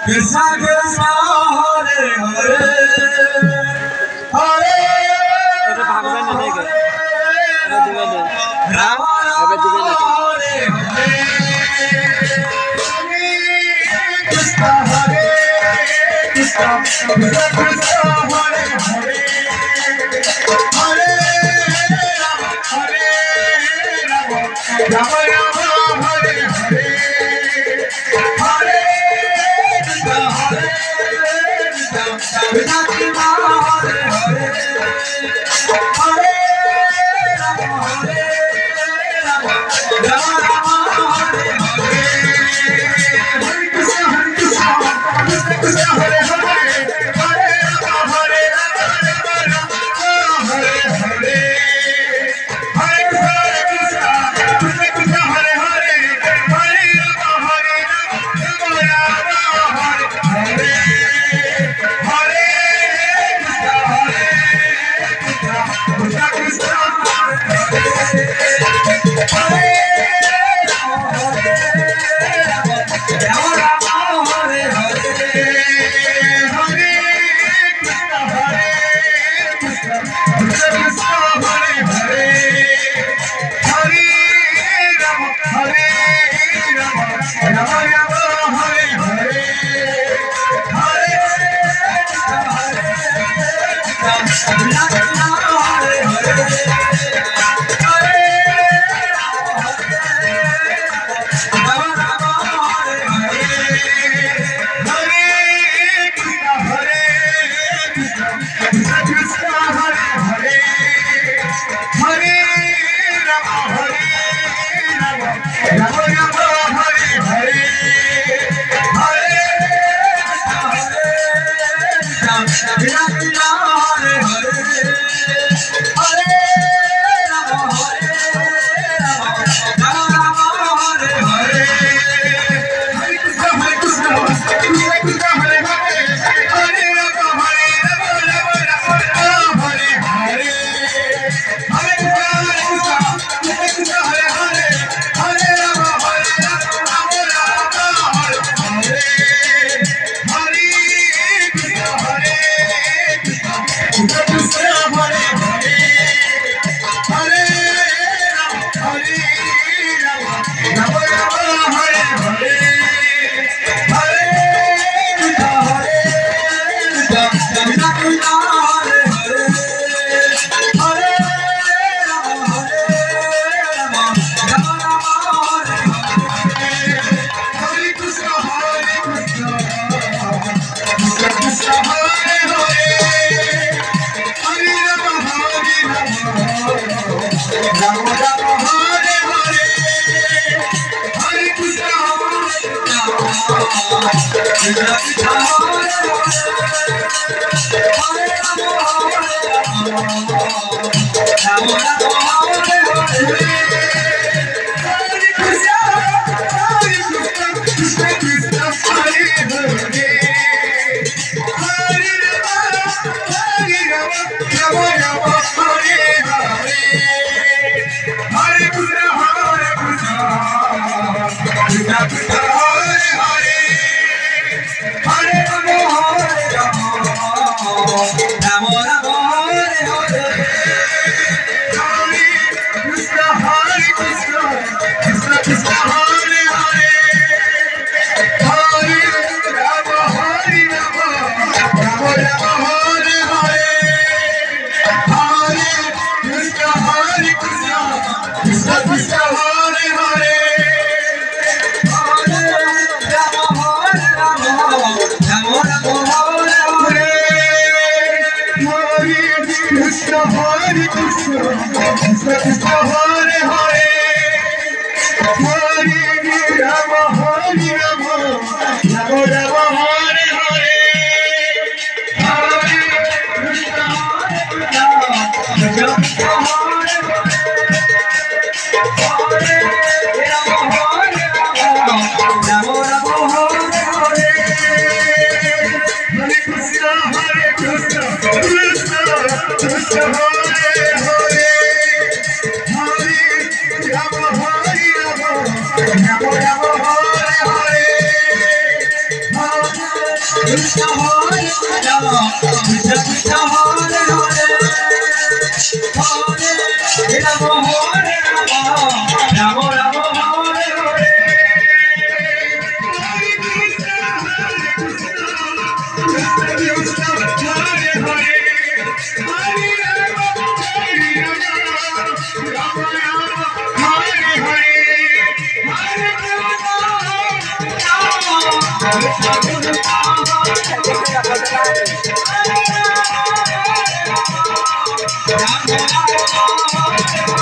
Krishna Krishna Hare Hare Hare এটা ভাগবেন না নাকি এটা দিবেন না এটা দিবেন না Krishna Hare Krishna Krishna Krishna Hare Hare Hare Rama Hare Rama Rama Rama Hare Hare Krishna Hare Krishna Hare Hare Hare Rama Hare Rama Rama Rama Hare Hare Hare Krishna Hare Krishna Krishna Krishna Hare Hare Rama Hare Rama Rama Rama Hare Hare Hare Krishna Krishna Krishna Hare Hare Rama Hare Rama Rama Rama Hare Hare Krishna Hare Krishna Krishna Krishna Hare Hare Hare Rama Hare Rama Rama Rama Hare Hare Hare Krishna Krishna Krishna Hare Hare Hare Rama Hare Rama Rama Rama Hare Hare Hare Krishna Krishna